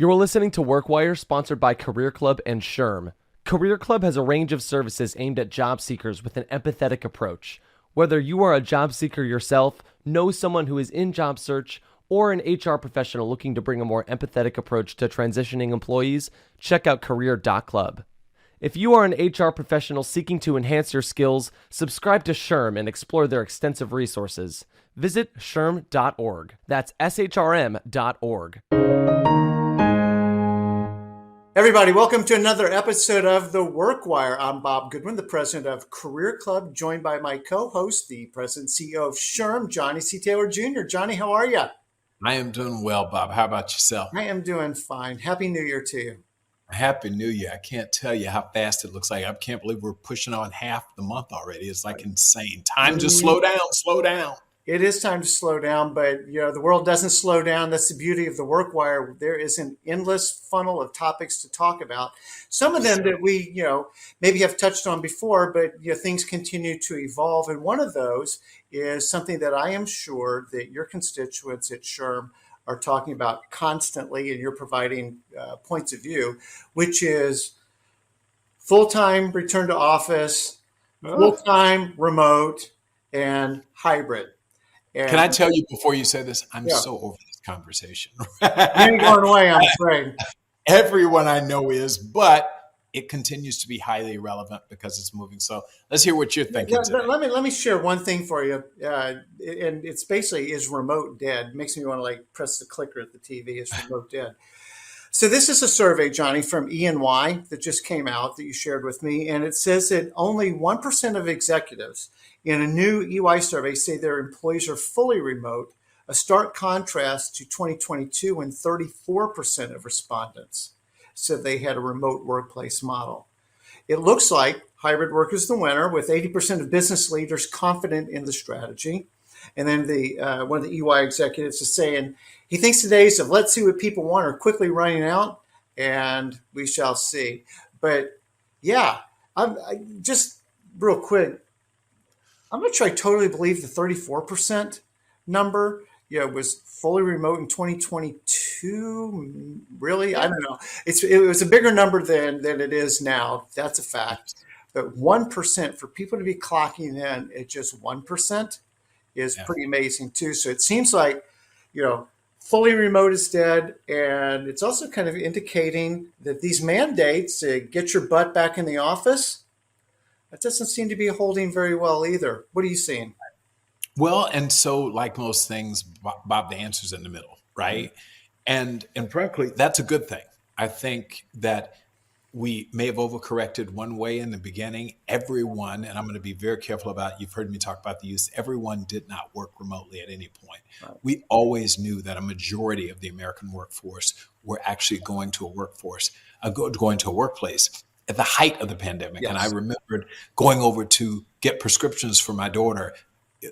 You're listening to WorkWire, sponsored by Career Club and SHRM. Career Club has a range of services aimed at job seekers with an empathetic approach. Whether you are a job seeker yourself, know someone who is in job search, or an HR professional looking to bring a more empathetic approach to transitioning employees, check out career.club. If you are an HR professional seeking to enhance your skills, subscribe to SHRM and explore their extensive resources. Visit shrm.org. That's SHRM.org. Everybody, welcome to another episode of The WorkWire. I'm Bob Goodwin, the president of Career Club, joined by my co-host, the president and CEO of SHRM, Johnny C. Taylor Jr. Johnny, how are you? I am doing well, Bob. How about yourself? I am doing fine. Happy New Year to you. Happy New Year. I can't tell you how fast it looks like. I can't believe we're pushing on half the month already. It's like insane. Time to slow down. It is time to slow down, but the world doesn't slow down. That's the beauty of the WorkWire. There is an endless funnel of topics to talk about. Some of them that we, maybe have touched on before, but things continue to evolve. And one of those is something that I am sure that your constituents at SHRM are talking about constantly, and you're providing points of view, which is full-time return to office, full-time remote, and hybrid. And can I tell you before you say this? I'm so over this conversation. You ain't going away, I'm afraid. Everyone I know is, but it continues to be highly relevant because it's moving. So let's hear what you're thinking today. Let me share one thing for you. And it's basically, is remote dead? Makes me want to press the clicker at the TV. Is remote dead? So this is a survey, Johnny, from E&Y that just came out that you shared with me. And it says that only 1% of executives in a new EY survey say their employees are fully remote, a stark contrast to 2022 when 34% of respondents said they had a remote workplace model. It looks like hybrid work is the winner, with 80% of business leaders confident in the strategy. And then one of the EY executives is saying he thinks the days of let's see what people want are quickly running out, and we shall see. But I just real quick, I'm not sure I totally believe the 34% number. Was fully remote in 2022. Really? I don't know. It was a bigger number than it is now. That's a fact. But 1% for people to be clocking in at just 1% is pretty amazing too. So it seems like, fully remote is dead. And it's also kind of indicating that these mandates to get your butt back in the office, that doesn't seem to be holding very well either. What are you seeing? Well, and so like most things, Bob, the answer's in the middle, right? And frankly, that's a good thing. I think that we may have overcorrected one way in the beginning. Everyone, and I'm going to be very careful about, you've heard me talk about the use, everyone did not work remotely at any point. Right. We always knew that a majority of the American workforce were actually going to a workplace at the height of the pandemic. Yes. And I remembered going over to get prescriptions for my daughter.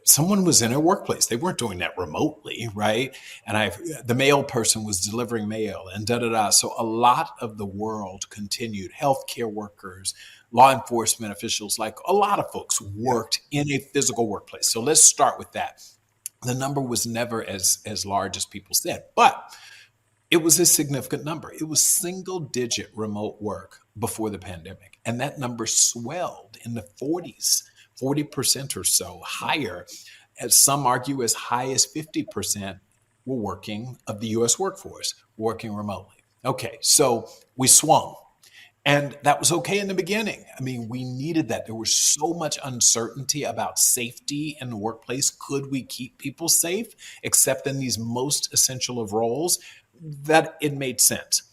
Someone was in a workplace. They weren't doing that remotely, right? And the mail person was delivering mail and da-da-da. So a lot of the world continued. Healthcare workers, law enforcement officials, like a lot of folks worked in a physical workplace. So let's start with that. The number was never as large as people said, but it was a significant number. It was single-digit remote work before the pandemic. And that number swelled in the 40s. 40% or so higher, as some argue as high as 50% were working of the U.S. workforce, working remotely. Okay, so we swung. And that was okay in the beginning. I mean, we needed that. There was so much uncertainty about safety in the workplace. Could we keep people safe, except in these most essential of roles, that it made sense.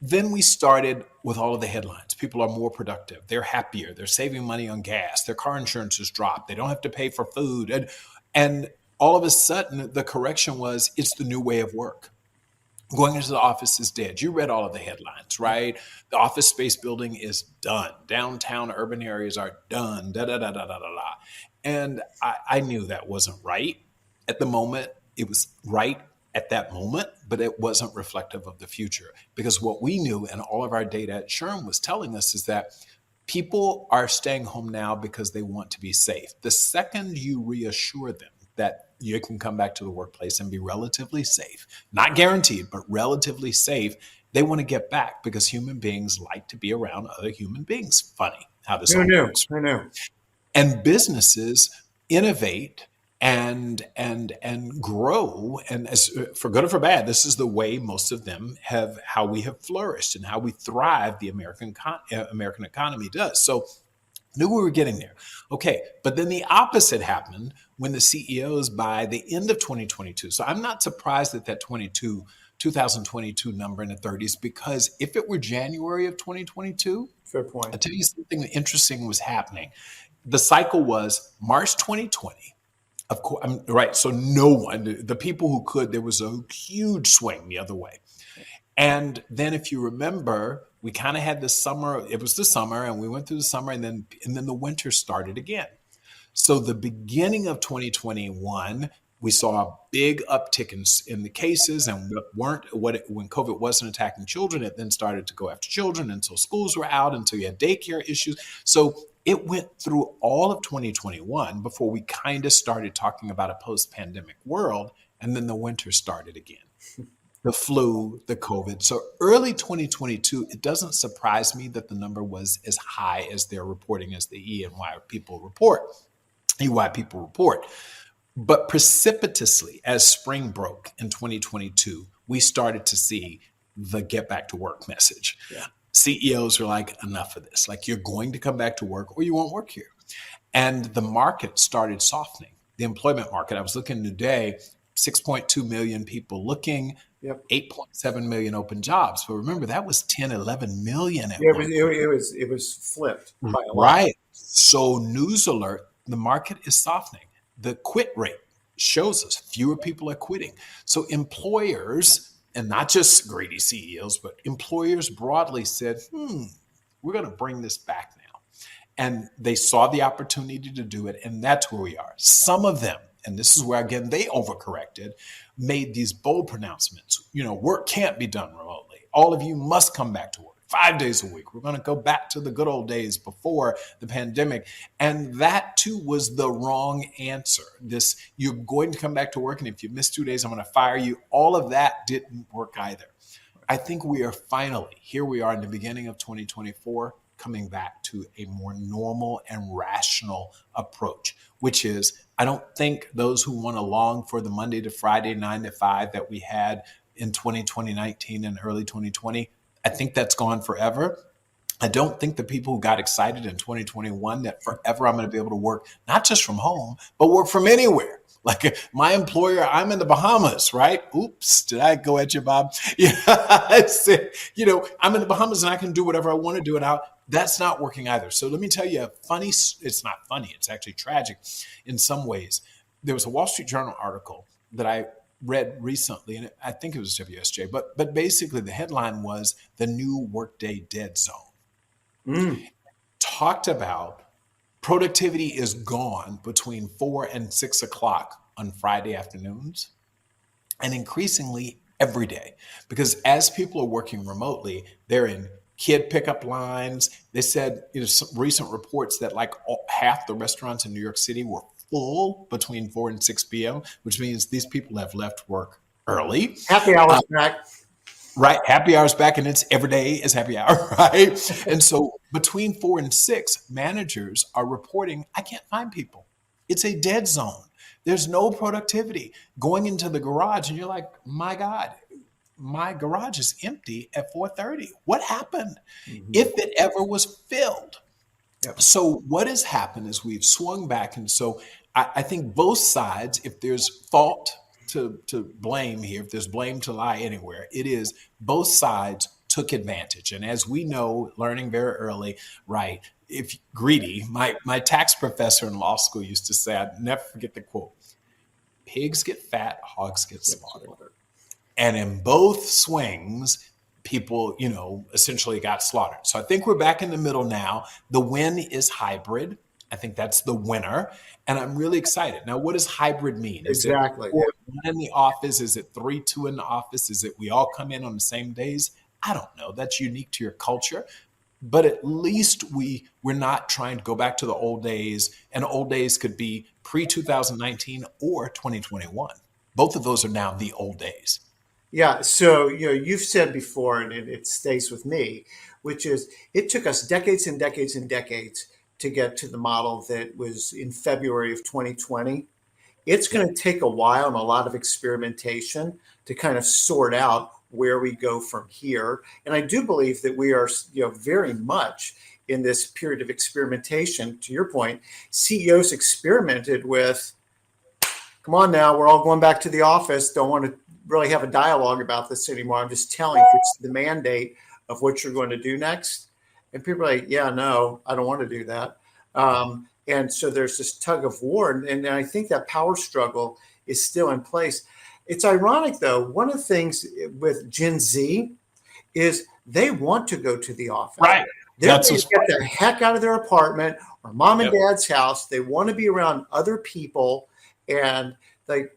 Then we started with all of the headlines. People are more productive. They're happier. They're saving money on gas. Their car insurance has dropped. They don't have to pay for food. And all of a sudden, the correction was, it's the new way of work. Going into the office is dead. You read all of the headlines, right? The office space building is done. Downtown urban areas are done. Da-da-da-da-da-da-da. And I knew that wasn't right at the moment. It was right at that moment, but it wasn't reflective of the future. Because what we knew, and all of our data at SHRM was telling us, is that people are staying home now because they want to be safe. The second you reassure them that you can come back to the workplace and be relatively safe, not guaranteed, but relatively safe, they want to get back because human beings like to be around other human beings. Funny how this Who all knew? works. Who knew? And businesses innovate and grow, and as for good or for bad, this is the way most of them have, how we have flourished and how we thrive. The American economy does. So knew we were getting there. Okay, but then the opposite happened when the CEOs by the end of 2022. So I'm not surprised at that 2022 number in the 30s, because if it were January of 2022, Fair point. I'll tell you something interesting was happening. The cycle was March 2020. Of course, right. So no one, the people who could, there was a huge swing the other way. And then if you remember, we kind of had the summer, it was the summer, and we went through the summer, and then the winter started again. So the beginning of 2021, we saw a big uptick in the cases, and when COVID wasn't attacking children, it then started to go after children until schools were out, until you had daycare issues. So it went through all of 2021 before we kind of started talking about a post-pandemic world, and then the winter started again. The flu, the COVID. So early 2022, it doesn't surprise me that the number was as high as they're reporting, as the EY people report. But precipitously, as spring broke in 2022, we started to see the get back to work message. Yeah. CEOs are like, enough of this. Like, you're going to come back to work or you won't work here. And the market started softening. The employment market, I was looking today, 6.2 million people looking, 8.7 million open jobs. But remember, that was 10, 11 million. It was flipped by a lot. Right. So news alert, the market is softening. The quit rate shows us fewer people are quitting. So employers, and not just greedy CEOs, but employers broadly said, we're going to bring this back now. And they saw the opportunity to do it. And that's where we are. Some of them, and this is where, again, they overcorrected, made these bold pronouncements. Work can't be done remotely. All of you must come back to work 5 days a week. We're going to go back to the good old days before the pandemic. And that, too, was the wrong answer. This, you're going to come back to work, and if you miss 2 days, I'm going to fire you. All of that didn't work either. I think we are finally, here we are in the beginning of 2024, coming back to a more normal and rational approach, which is, I don't think those who want to long for the Monday to Friday 9 to 5 that we had in 2019 and early 2020, I think that's gone forever. I don't think the people who got excited in 2021 that forever I'm going to be able to work, not just from home, but work from anywhere. Like my employer, I'm in the Bahamas, right? Oops, did I go at you, Bob? Yeah, I said, I'm in the Bahamas and I can do whatever I want to do. And that's not working either. So let me tell you it's not funny. It's actually tragic in some ways. There was a Wall Street Journal article that I read recently, and I think it was WSJ, but basically the headline was "The New Workday Dead Zone." Talked about productivity is gone between 4 and 6 o'clock on Friday afternoons, and increasingly every day, because as people are working remotely, they're in kid pickup lines. They said, some recent reports that half the restaurants in New York City were full between 4 and 6 p.m., which means these people have left work early. Happy hours back. Right. Happy hours back, and it's every day is happy hour, right? And so between 4 and 6, managers are reporting, I can't find people. It's a dead zone. There's no productivity. Going into the garage, and you're like, my God, my garage is empty at 4:30. What happened? If it ever was filled. Yep. So what has happened is we've swung back. And so I think both sides, if there's fault to blame here, if there's blame to lie anywhere, it is both sides took advantage. And as we know, learning very early, right, if greedy, my tax professor in law school used to say, I'd never forget the quote, pigs get fat, hogs get slaughtered. And in both swings, people, essentially got slaughtered. So I think we're back in the middle now. The win is hybrid. I think that's the winner. And I'm really excited. Now, what does hybrid mean? Exactly. Is it 1 in the office? Is it 3-2 in the office? Is it we all come in on the same days? I don't know. That's unique to your culture. but at least we're not trying to go back to the old days, and old days could be pre-2019 or 2021. Both of those are now the old days. Yeah. So, you've said before, and it stays with me, which is it took us decades and decades and decades to get to the model that was in February of 2020. It's going to take a while and a lot of experimentation to kind of sort out where we go from here. And I do believe that we are, very much in this period of experimentation. To your point, CEOs experimented with, come on now, we're all going back to the office. Don't want to really have a dialogue about this anymore. I'm just telling you, it's the mandate of what you're going to do next. And people are like, yeah, no, I don't want to do that. And so there's this tug of war. And I think that power struggle is still in place. It's ironic, though. One of the things with Gen Z is they want to go to the office. Right. They're going to get the heck out of their apartment or mom and dad's house. They want to be around other people. And they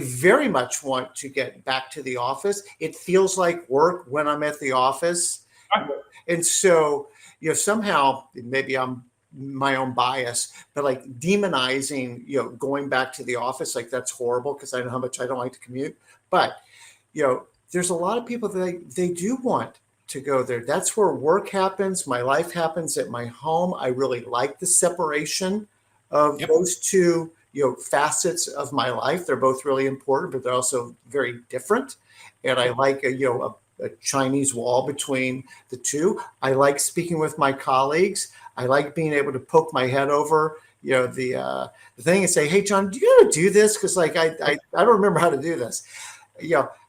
very much want to get back to the office. It feels like work when I'm at the office. Right. And so, somehow, maybe I'm my own bias, but like demonizing, going back to the office, like that's horrible because I know how much I don't like to commute. But, there's a lot of people that they do want to go there. That's where work happens. My life happens at my home. I really like the separation of those two, facets of my life. They're both really important, but they're also very different. And I like a Chinese wall between the two. I like speaking with my colleagues. I like being able to poke my head over, the thing and say, hey, John, do you ever do this? Because I don't remember how to do this.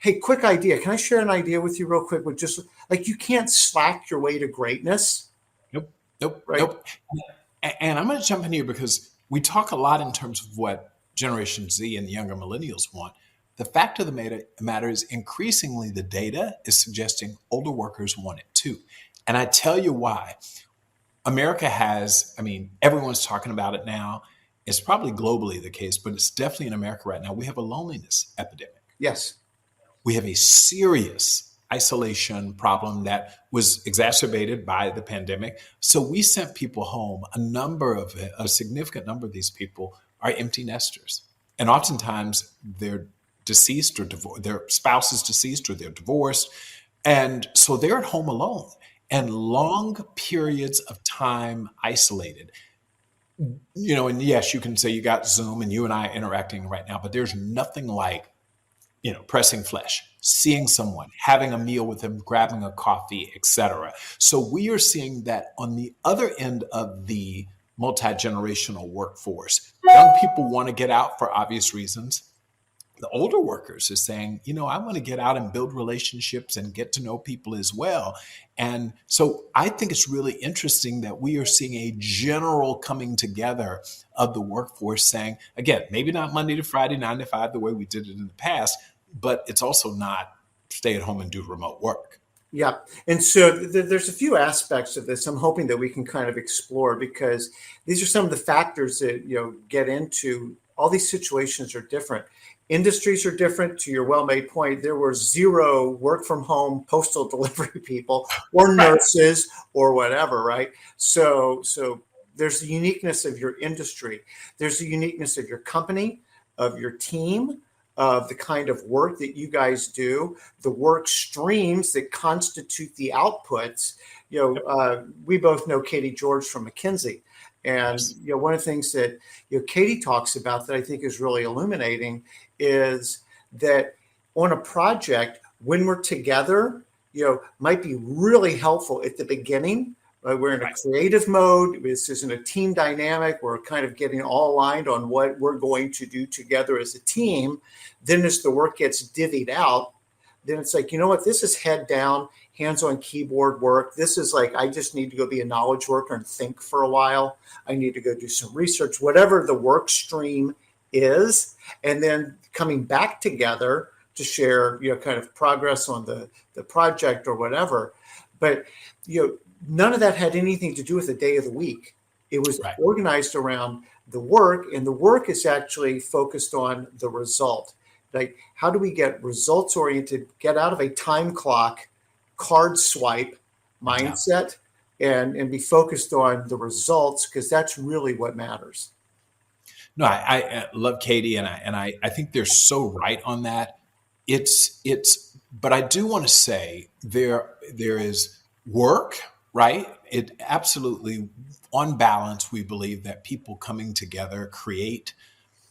Hey, quick idea. Can I share an idea with you real quick? With just like, you can't slack your way to greatness. Nope. Right? Nope. And I'm going to jump in here because we talk a lot in terms of what Generation Z and the younger millennials want. The fact of the matter is increasingly the data is suggesting older workers want it too. And I tell you why. America has, everyone's talking about it now. It's probably globally the case, but it's definitely in America right now. We have a loneliness epidemic. Yes. We have a serious isolation problem that was exacerbated by the pandemic. So we sent people home. A significant number of these people are empty nesters. And oftentimes they're deceased or their spouse is deceased or they're divorced. And so they're at home alone and long periods of time isolated. And yes, you can say you got Zoom and you and I are interacting right now, but there's nothing like, pressing flesh, seeing someone, having a meal with them, grabbing a coffee, etc. So we are seeing that on the other end of the multi-generational workforce. Young people want to get out for obvious reasons. The older workers are saying, I want to get out and build relationships and get to know people as well. And so I think it's really interesting that we are seeing a general coming together of the workforce saying, again, maybe not Monday to Friday, 9 to 5, the way we did it in the past, but it's also not stay at home and do remote work. Yeah. And so there's a few aspects of this I'm hoping that we can kind of explore, because these are some of the factors that, get into all these situations are different. Industries are different. To your well-made point, there were zero work from home postal delivery people or nurses or whatever, right? So there's the uniqueness of your industry. There's the uniqueness of your company, of your team, of the kind of work that you guys do, the work streams that constitute the outputs. We both know Katie George from McKinsey. And one of the things that Katie talks about that I think is really illuminating is that on a project, when we're together, might be really helpful at the beginning. Right? We're in a creative mode. This isn't a team dynamic. We're kind of getting all aligned on what we're going to do together as a team. Then as the work gets divvied out, then it's like, this is head down, hands on keyboard work. This is like, I just need to go be a knowledge worker and think for a while. I need to go do some research, whatever the work stream is. And then coming back together to share, kind of progress on the project or whatever. But, none of that had anything to do with the day of the week. It was organized around the work, and the work is actually focused on the result. Like, how do we get results oriented, get out of a time clock, card swipe mindset, and be focused on the results, because that's really what matters. No, I love Katie, and I think they're so right on that. But I do want to say there is work, right? It absolutely, on balance, we believe that people coming together create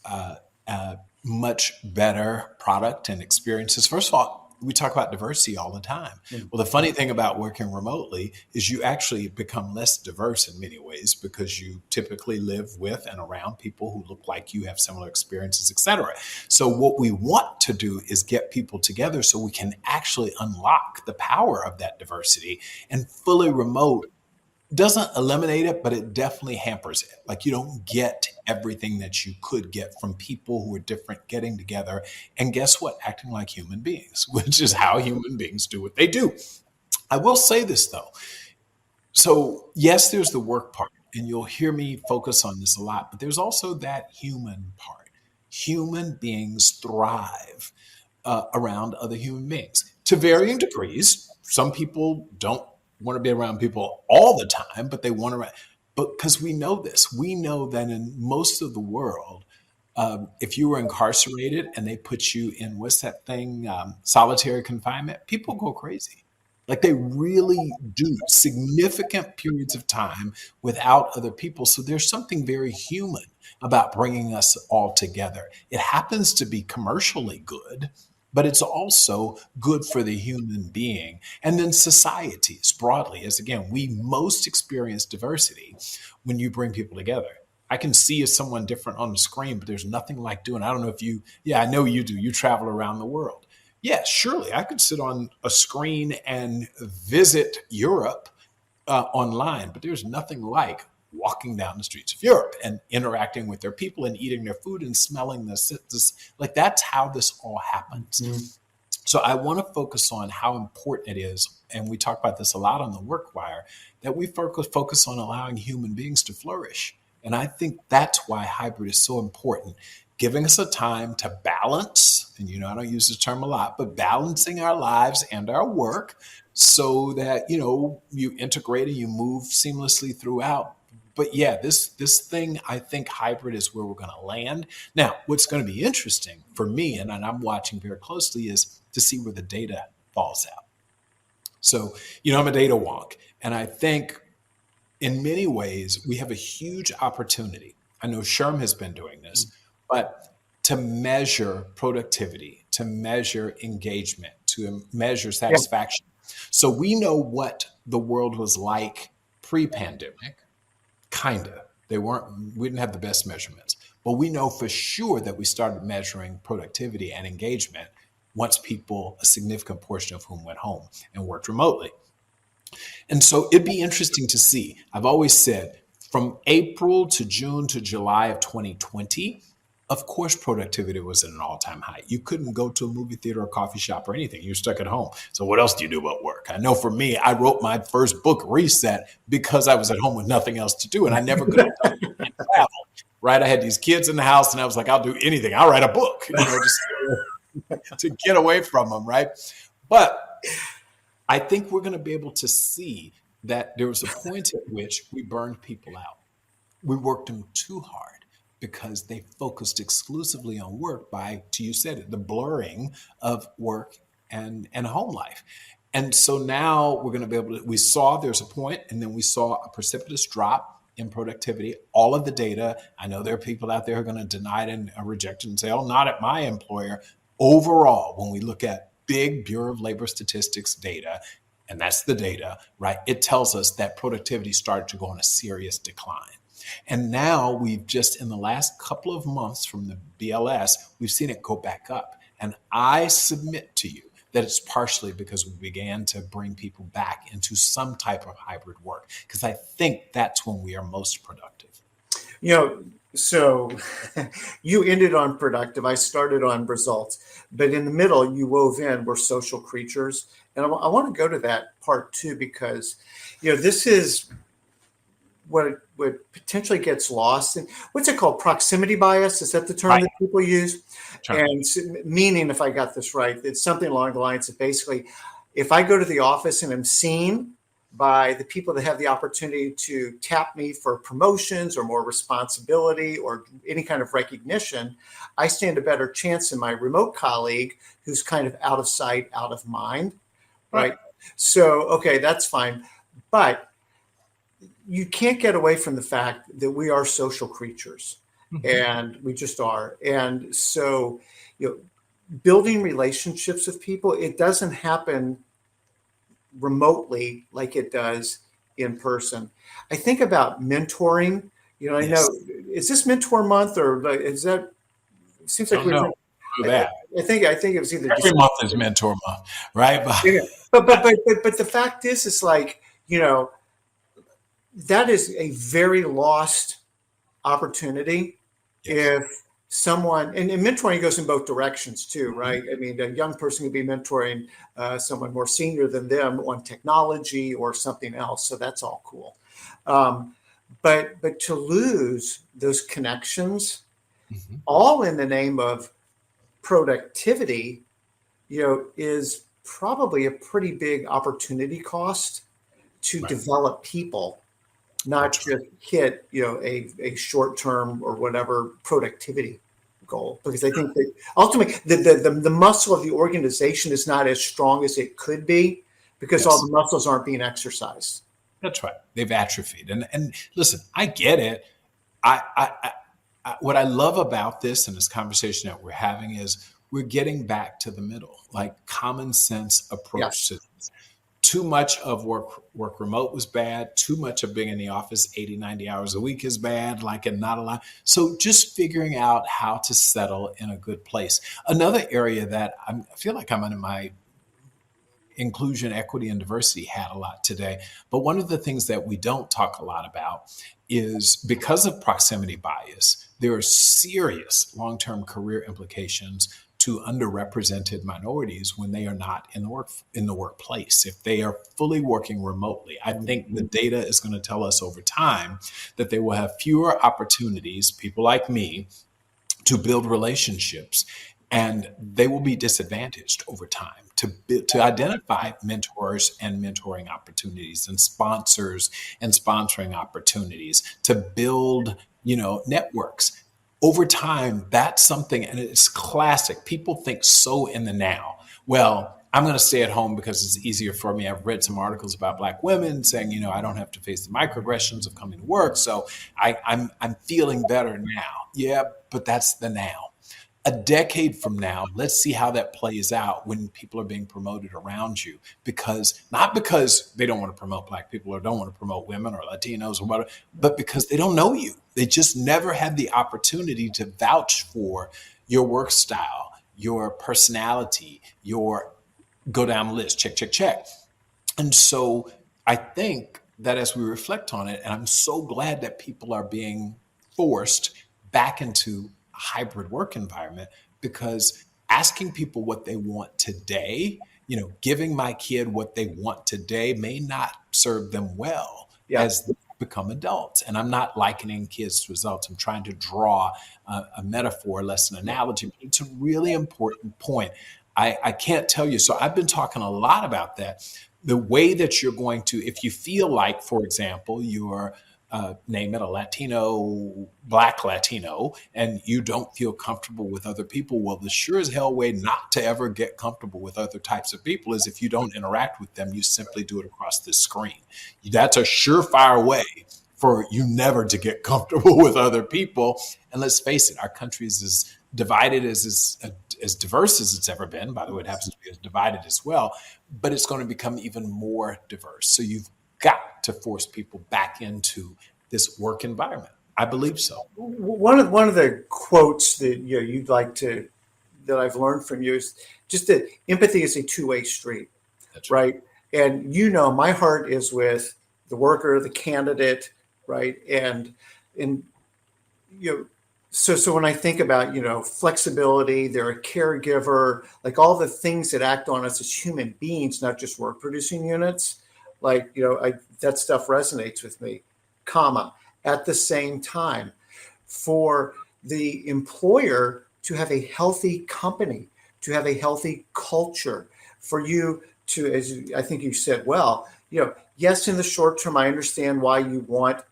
a much better product and experiences. First of all, we talk about diversity all the time. Well, the funny thing about working remotely is you actually become less diverse in many ways, because you typically live with and around people who look like you, have similar experiences, etc. So what we want to do is get people together so we can actually unlock the power of that diversity. And fully remote doesn't eliminate it, but it definitely hampers it. Like, you don't get everything that you could get from people who are different getting together. And guess what? Acting like human beings, which is how human beings do what they do. I will say this though. So yes, there's the work part, and you'll hear me focus on this a lot, but there's also that human part. Human beings thrive around other human beings to varying degrees. Some people don't want to be around people all the time, but they want to. But because we know this, we know that in most of the world, if you were incarcerated and they put you in, what's that thing, solitary confinement, people go crazy. Like, they really do, significant periods of time without other people. So there's something very human about bringing us all together. It happens to be commercially good, but it's also good for the human being. And then societies broadly, as again, we most experience diversity when you bring people together. I can see someone different on the screen, but there's nothing like doing, I don't know if you, yeah, I know you do. You travel around the world. Yeah, surely I could sit on a screen and visit Europe online, but there's nothing like walking down the streets of Europe and interacting with their people and eating their food and smelling this. Like, that's how this all happens. So I want to focus on how important it is, and we talk about this a lot on the Work Wire, that we focus on allowing human beings to flourish. And I think that's why hybrid is so important, giving us a time to balance. And, I don't use this term a lot, but balancing our lives and our work so that, you integrate and you move seamlessly throughout. But yeah, this thing, I think hybrid is where we're going to land. Now, what's going to be interesting for me, and I'm watching very closely, is to see where the data falls out. So, I'm a data wonk, and I think in many ways we have a huge opportunity. I know SHRM has been doing this, but to measure productivity, to measure engagement, to measure satisfaction. So we know what the world was like pre-pandemic. Kind of. We didn't have the best measurements, but we know for sure that we started measuring productivity and engagement once a significant portion of whom went home and worked remotely. And so it'd be interesting to see. I've always said, from April to June to July of 2020, of course, productivity was at an all-time high. You couldn't go to a movie theater or coffee shop or anything. You're stuck at home. So what else do you do but work? I know for me, I wrote my first book, Reset, because I was at home with nothing else to do, and I never could have done it and travel, right? I had these kids in the house, and I was like, I'll do anything. I'll write a book, just to get away from them, right? But I think we're going to be able to see that there was a point at which we burned people out. We worked them too hard, because they focused exclusively on work by, you said it, the blurring of work and home life. And so now we're going to be able to, we saw there's a point, and then we saw a precipitous drop in productivity. All of the data, I know there are people out there who are going to deny it and reject it and say, oh, not at my employer. Overall, when we look at big Bureau of Labor Statistics data, and that's the data, right, it tells us that productivity started to go on a serious decline. And now we've just, in the last couple of months from the BLS, we've seen it go back up. And I submit to you that it's partially because we began to bring people back into some type of hybrid work, because I think that's when we are most productive. So you ended on productive. I started on results. But in the middle, you wove in, we're social creatures. And I want to go to that part too, because, this is what potentially gets lost. And what's it called? Proximity bias? Is that the term that people use? Sure. And meaning, if I got this right, it's something along the lines of basically, if I go to the office and I'm seen, by the people that have the opportunity to tap me for promotions or more responsibility or any kind of recognition, I stand a better chance than my remote colleague who's kind of out of sight, out of mind, right? So, okay, that's fine. But you can't get away from the fact that we are social creatures, and we just are. And so, building relationships with people, it doesn't happen remotely like it does in person. I think about mentoring. I know, is this mentor month or is that? It seems like Don't know that. I think it was either Every month is mentor month, right? Yeah. But the fact is, it's like, that is a very lost opportunity. Yes. If someone, and mentoring goes in both directions too, right? I mean, a young person could be mentoring someone more senior than them on technology or something else. So that's all cool. But to lose those connections, all in the name of productivity, is probably a pretty big opportunity cost to develop people, not just hit, a short-term or whatever productivity goal. Because I think that ultimately the muscle of the organization is not as strong as it could be because all the muscles aren't being exercised. That's right. They've atrophied. And listen, I get it. What I love about this and this conversation that we're having is we're getting back to the middle, like common sense approach to this. Too much of work remote was bad. Too much of being in the office 80, 90 hours a week is bad, and not a lot. So just figuring out how to settle in a good place. Another area that I feel like I'm under my inclusion, equity, and diversity hat a lot today. But one of the things that we don't talk a lot about is because of proximity bias, there are serious long-term career implications to underrepresented minorities when they are not in the workplace. If they are fully working remotely, I think the data is going to tell us over time that they will have fewer opportunities, people like me, to build relationships, and they will be disadvantaged over time to identify mentors and mentoring opportunities and sponsors and sponsoring opportunities to build, networks. Over time, that's something, and it's classic. People think so in the now. Well, I'm going to stay at home because it's easier for me. I've read some articles about Black women saying, I don't have to face the microaggressions of coming to work. So I'm feeling better now. Yeah, but that's the now. A decade from now, let's see how that plays out when people are being promoted around you. Not because they don't want to promote Black people or don't want to promote women or Latinos or whatever, but because they don't know you. They just never had the opportunity to vouch for your work style, your personality, your go down the list, check, check, check. And so I think that as we reflect on it, and I'm so glad that people are being forced back into hybrid work environment, because asking people what they want today, giving my kid what they want today may not serve them well as they become adults. And I'm not likening kids to adults. I'm trying to draw a metaphor, less an analogy, but it's a really important point. I can't tell you. So I've been talking a lot about that. The way that you're going to, if you feel like, for example, you're name it a Latino, Black Latino, and you don't feel comfortable with other people, well, the sure as hell way not to ever get comfortable with other types of people is if you don't interact with them, you simply do it across the screen. That's a surefire way for you never to get comfortable with other people. And let's face it, our country is as divided as diverse as it's ever been. By the way, it happens to be as divided as well, but it's going to become even more diverse. So you've got to force people back into this work environment. I believe so. One of the quotes that you'd like to, that I've learned from you is just that empathy is a two-way street. That's right. And my heart is with the worker, the candidate, right? And so when I think about flexibility, they're a caregiver, like all the things that act on us as human beings, not just work producing units. That stuff resonates with me, at the same time, for the employer to have a healthy company, to have a healthy culture, for you as I think you said, well, yes, in the short term, I understand why you want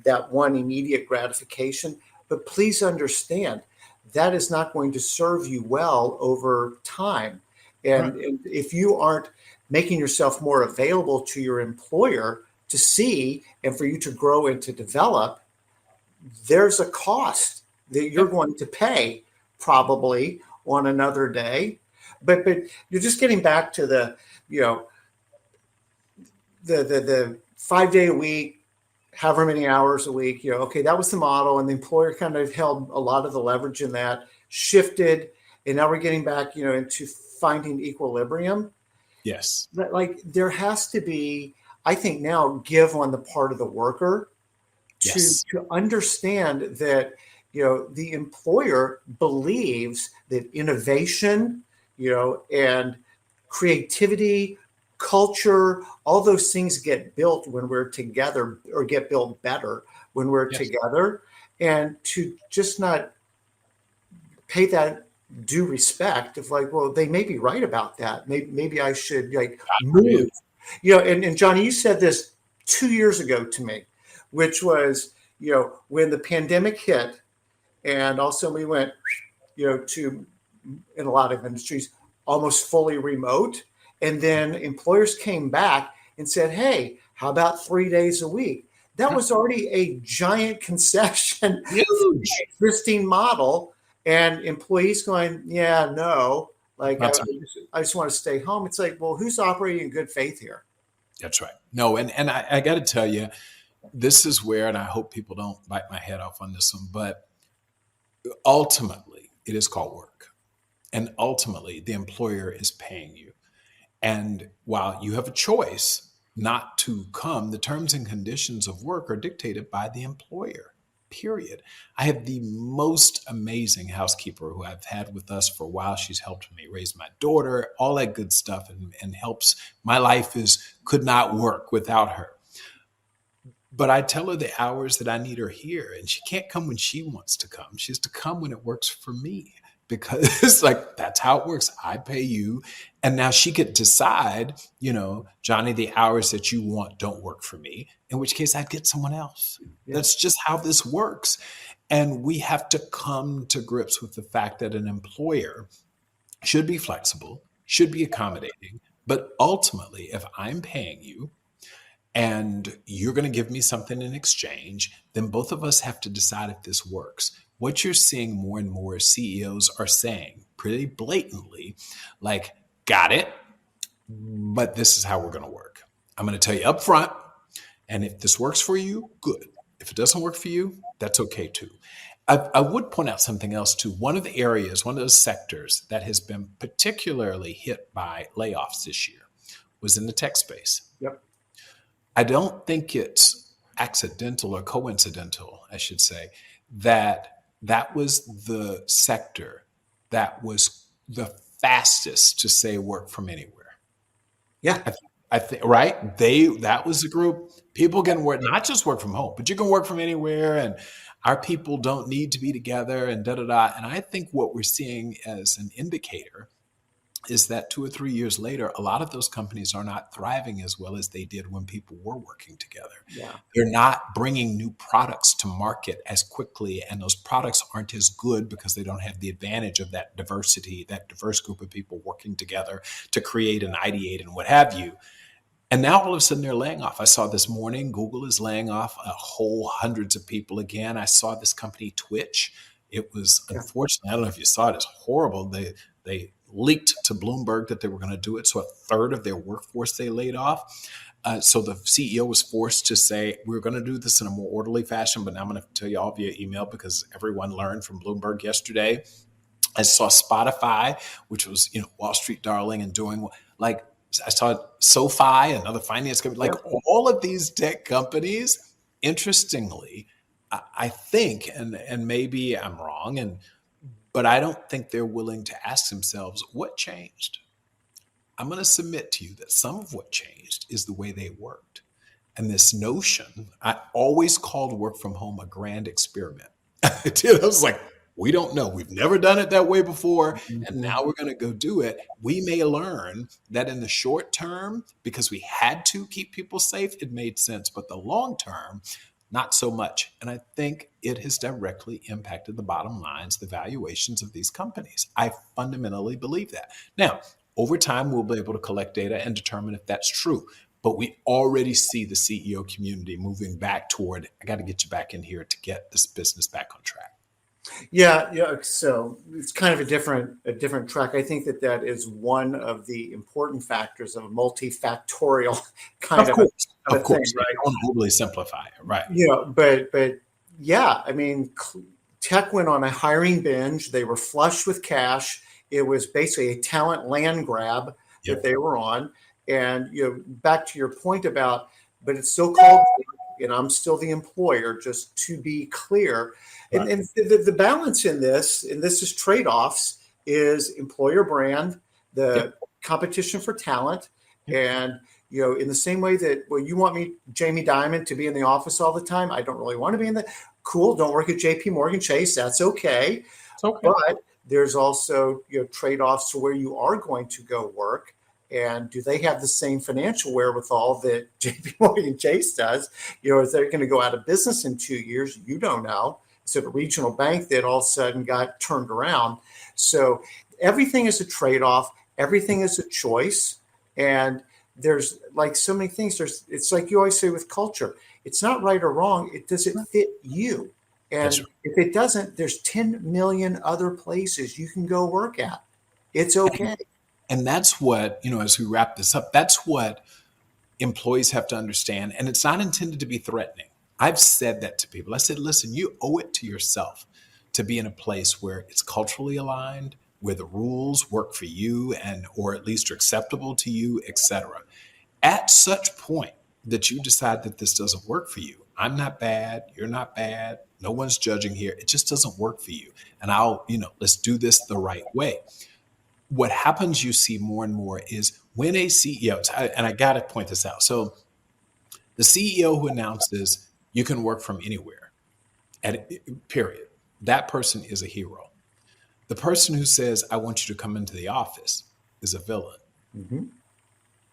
that one immediate gratification, but please understand that is not going to serve you well over time. Right. And if you aren't making yourself more available to your employer to see and for you to grow and to develop, there's a cost that you're Yep. going to pay probably on another day. But you're just getting back to the, the 5 day a week, however many hours a week, okay, that was the model. And the employer kind of held a lot of the leverage in that, shifted. And now we're getting back, into finding equilibrium. Yes. But like there has to be, I think now, give on the part of the worker Yes. to understand that, the employer believes that innovation, and creativity, culture, all those things get built when we're together, or get built better when we're Yes. together. And to just not pay that due respect of like, well, they may be right about that. Maybe I should like move. And Johnny, you said this 2 years ago to me, which was, when the pandemic hit, and also we went, to, in a lot of industries, almost fully remote. And then employers came back and said, hey, how about 3 days a week? That was already a giant concession for the Huge. existing model. And employees going, yeah, no, like That's I just want to stay home. It's like, well, who's operating in good faith here? That's right. No, and I got to tell you, this is where, and I hope people don't bite my head off on this one, but ultimately it is called work. And ultimately the employer is paying you. And while you have a choice not to come, the terms and conditions of work are dictated by the employer, period. I have the most amazing housekeeper who I've had with us for a while. She's helped me raise my daughter, all that good stuff, and helps. My life could not work without her. But I tell her the hours that I need her here, and she can't come when she wants to come. She has to come when it works for me, because it's like, that's how it works. I pay you. And now she could decide, Johnny, the hours that you want don't work for me, in which case I'd get someone else. Yeah. That's just how this works. And we have to come to grips with the fact that an employer should be flexible, should be accommodating. But ultimately, if I'm paying you, and you're going to give me something in exchange, then both of us have to decide if this works. What you're seeing more and more CEOs are saying pretty blatantly, like, got it, but this is how we're going to work. I'm going to tell you up front, and if this works for you, good. If it doesn't work for you, that's okay too. I would point out something else too. One of those sectors that has been particularly hit by layoffs this year was in the tech space. Yep. I don't think it's accidental or coincidental, I should say, that was the sector that was the fastest to say work from anywhere. Yeah. I think, right? That was the group. People can work, not just work from home, but you can work from anywhere, and our people don't need to be together, and da-da-da. And I think what we're seeing as an indicator is that 2 or 3 years later, a lot of those companies are not thriving as well as they did when people were working together. Yeah. They're not bringing new products to market as quickly, and those products aren't as good because they don't have the advantage of that diversity, that diverse group of people working together to create and ideate and what have you. And now all of a sudden they're laying off. I saw this morning, Google is laying off a whole hundreds of people again. I saw this company, Twitch. It was, unfortunately, I don't know if you saw it, it's horrible. They leaked to Bloomberg that they were going to do it. So a third of their workforce they laid off. So the CEO was forced to say, we're going to do this in a more orderly fashion, but now I'm going to tell you all via email because everyone learned from Bloomberg yesterday. I saw Spotify, which was, Wall Street darling and doing like, I saw SoFi, another finance company, like all of these tech companies, interestingly, I think, and maybe I'm wrong, but I don't think they're willing to ask themselves what changed. I'm going to submit to you that some of what changed is the way they worked. And this notion, I always called work from home a grand experiment. I was like, We don't know. We've never done it that way before. And Mhm. now we're going to go do it. We may learn that in the short term, because we had to keep people safe, it made sense. But the long term, not so much. And I think it has directly impacted the bottom lines, the valuations of these companies. I fundamentally believe that. Now, over time, we'll be able to collect data and determine if that's true. But we already see the CEO community moving back toward, I got to get you back in here to get this business back on track. Yeah, yeah. So it's kind of a different track. I think that is one of the important factors of a multifactorial kind Of of a, course, of a of thing, course. I right? don't overly simplify it, right? But yeah, I mean, tech went on a hiring binge. They were flush with cash. It was basically a talent land grab that Yep. they were on. And back to your point about, but it's still called, and I'm still the employer. Just to be clear, and Right. the balance in this, and this is trade-offs, is employer brand, Yep. the competition for talent, Yep. and in the same way that, well, you want me, Jamie Dimon, to be in the office all the time. I don't really want to be in the, cool. Don't work at JP Morgan Chase. That's okay. It's okay. But there's also, trade-offs to where you are going to go work. And do they have the same financial wherewithal that JP Morgan Chase does? Is they going to go out of business in 2 years? You don't know. It's a regional bank that all of a sudden got turned around. So everything is a trade-off. Everything is a choice. And there's like so many things. It's like you always say with culture, it's not right or wrong. Does it fit you? That's And right. if it doesn't, there's 10 million other places you can go work at. It's okay. And that's what, as we wrap this up, that's what employees have to understand. And it's not intended to be threatening. I've said that to people. I said, listen, you owe it to yourself to be in a place where it's culturally aligned, where the rules work for you and or at least are acceptable to you, etc. At such point that you decide that this doesn't work for you, I'm not bad, you're not bad, no one's judging here, it just doesn't work for you. And let's do this the right way. What happens, you see more and more, is when a CEO, and I got to point this out. So the CEO who announces you can work from anywhere, period, that person is a hero. The person who says, I want you to come into the office is a villain. Mm-hmm.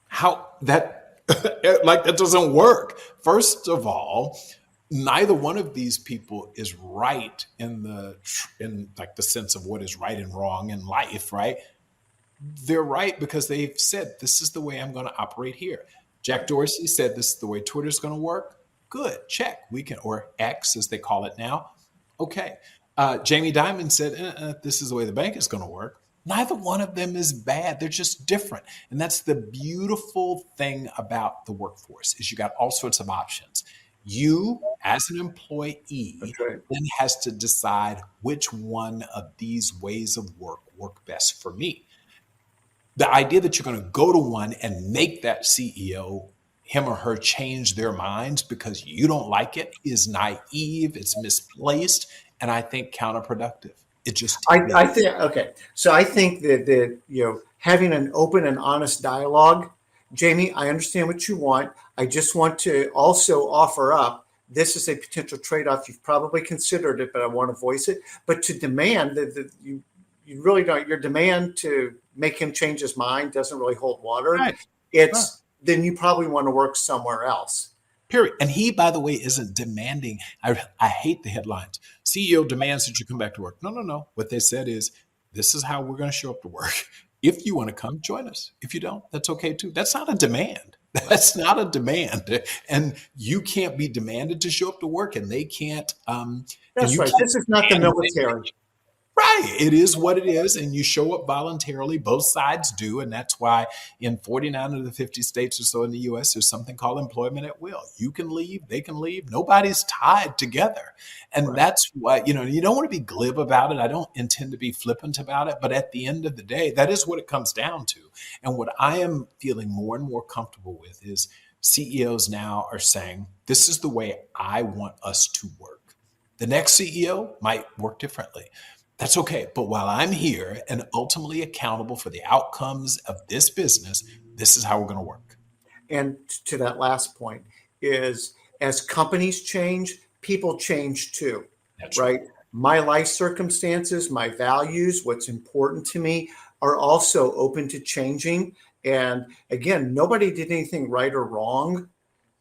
How that, like, that doesn't work. First of all, neither one of these people is right in like the sense of what is right and wrong in life, right? They're right because they've said, this is the way I'm going to operate here. Jack Dorsey said, this is the way Twitter's going to work. Good, check. We can, or X as they call it now. Okay. Jamie Dimon said, this is the way the bank is going to work. Neither one of them is bad. They're just different. And that's the beautiful thing about the workforce is you got all sorts of options. You, as an employee, That's right. then has to decide which one of these ways of work best for me. The idea that you're going to go to one and make that CEO, him or her, change their minds because you don't like it is naive, it's misplaced, and I think counterproductive. It just I think, okay. So I think that having an open and honest dialogue, Jamie, I understand what you want. I just want to also offer up, this is a potential trade-off. You've probably considered it, but I want to voice it. But to demand that you really don't, your demand to make him change his mind doesn't really hold water. right. Right. Then you probably want to work somewhere else. Period. And he, by the way, isn't demanding. I hate the headlines. CEO demands that you come back to work. No, no, no. What they said is, this is how we're going to show up to work. If you want to come, join us. If you don't, that's okay too. That's not a demand. That's not a demand. And you can't be demanded to show up to work, and they can't. And That's you right. can't This is not the demand military. Right. It is what it is. And you show up voluntarily. Both sides do. And that's why in 49 of the 50 states or so in the US, there's something called employment at will. You can leave, they can leave. Nobody's tied together. And Right. that's why, you don't want to be glib about it. I don't intend to be flippant about it. But at the end of the day, that is what it comes down to. And what I am feeling more and more comfortable with is CEOs now are saying, this is the way I want us to work. The next CEO might work differently. That's okay. But while I'm here and ultimately accountable for the outcomes of this business, this is how we're going to work. And to that last point is, as companies change, people change too, That's right? my life circumstances, my values, what's important to me are also open to changing. And again, nobody did anything right or wrong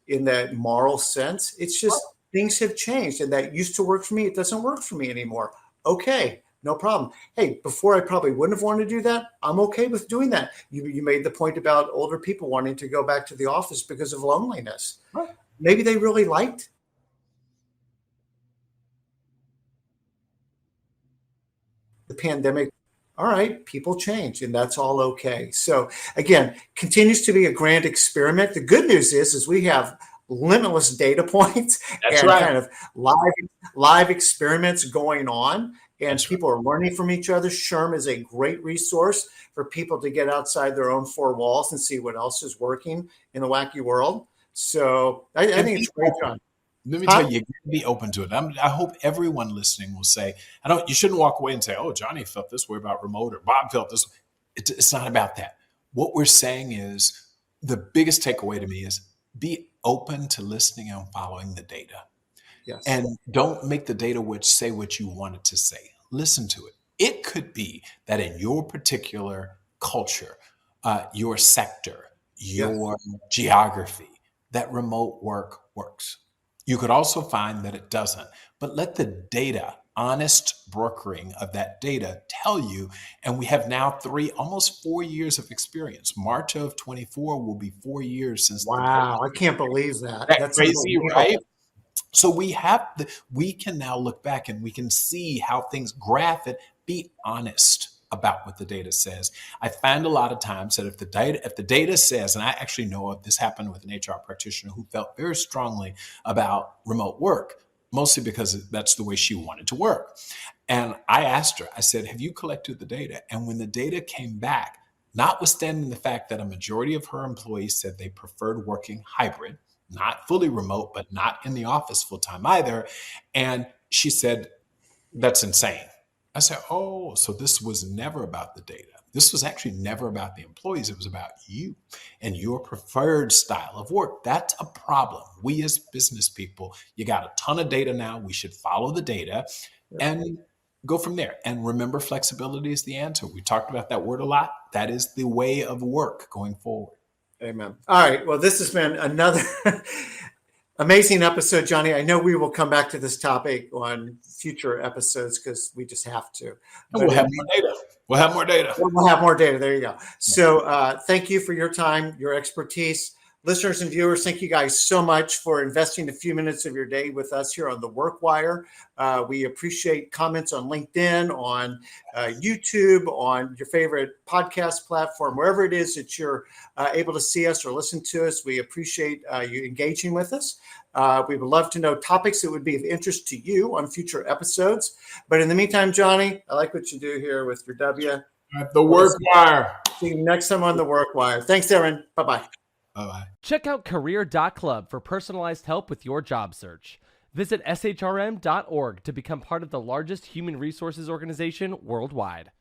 in that moral sense. It's just things have changed, and that used to work for me. It doesn't work for me anymore. Okay, no problem. Hey, before I probably wouldn't have wanted to do that. I'm okay with doing that. You made the point about older people wanting to go back to the office because of loneliness. Right. Maybe they really liked the pandemic. All right, people change, and that's all okay. So again, continues to be a grand experiment. The good news is we have limitless data points That's and right. kind of live experiments going on, and That's people are learning from each other. SHRM is a great resource for people to get outside their own four walls and see what else is working in the wacky world. So I think it's great, John. Let me tell you, you gotta be open to it. I hope everyone listening will say, you shouldn't walk away and say, oh, Johnny felt this way about remote, or Bob felt this. It's not about that. What we're saying is, the biggest takeaway to me is be open to listening and following the data. Yes. And don't make the data say what you want it to say. Listen to it. It could be that in your particular culture, your sector, your geography, that remote work works. You could also find that it doesn't, but let the data, honest brokering of that data tell you. And we have now almost 4 years of experience. March of 24 will be 4 years since. Wow, I can't believe that. That's crazy, right? So we can now look back and we can see how things graph it, be honest about what the data says. I find a lot of times that if the data says, and I actually know of this happened with an HR practitioner who felt very strongly about remote work, mostly because that's the way she wanted to work. And I asked her, I said, have you collected the data? And when the data came back, notwithstanding the fact that a majority of her employees said they preferred working hybrid, not fully remote, but not in the office full time either. And she said, that's insane. I said, oh, so this was never about the data. This was actually never about the employees. It was about you and your preferred style of work. That's a problem. We as business people, you got a ton of data now. We should follow the data and go from there. And remember, flexibility is the answer. We talked about that word a lot. That is the way of work going forward. Amen. All right. Well, this has been another amazing episode, Johnny. I know we will come back to this topic on future episodes because we just have to. We'll have more data. We'll have more data. We'll have more data. There you go. So thank you for your time, your expertise. Listeners and viewers, thank you guys so much for investing a few minutes of your day with us here on The Work Wire. We appreciate comments on LinkedIn, on YouTube, on your favorite podcast platform, wherever it is that you're able to see us or listen to us. We appreciate you engaging with us. We would love to know topics that would be of interest to you on future episodes. But in the meantime, Johnny, I like what you do here with your W. The Work Wire. See you next time on The Work Wire. Thanks, Aaron. Bye-bye. Bye-bye. Check out career.club for personalized help with your job search. Visit SHRM.org to become part of the largest human resources organization worldwide.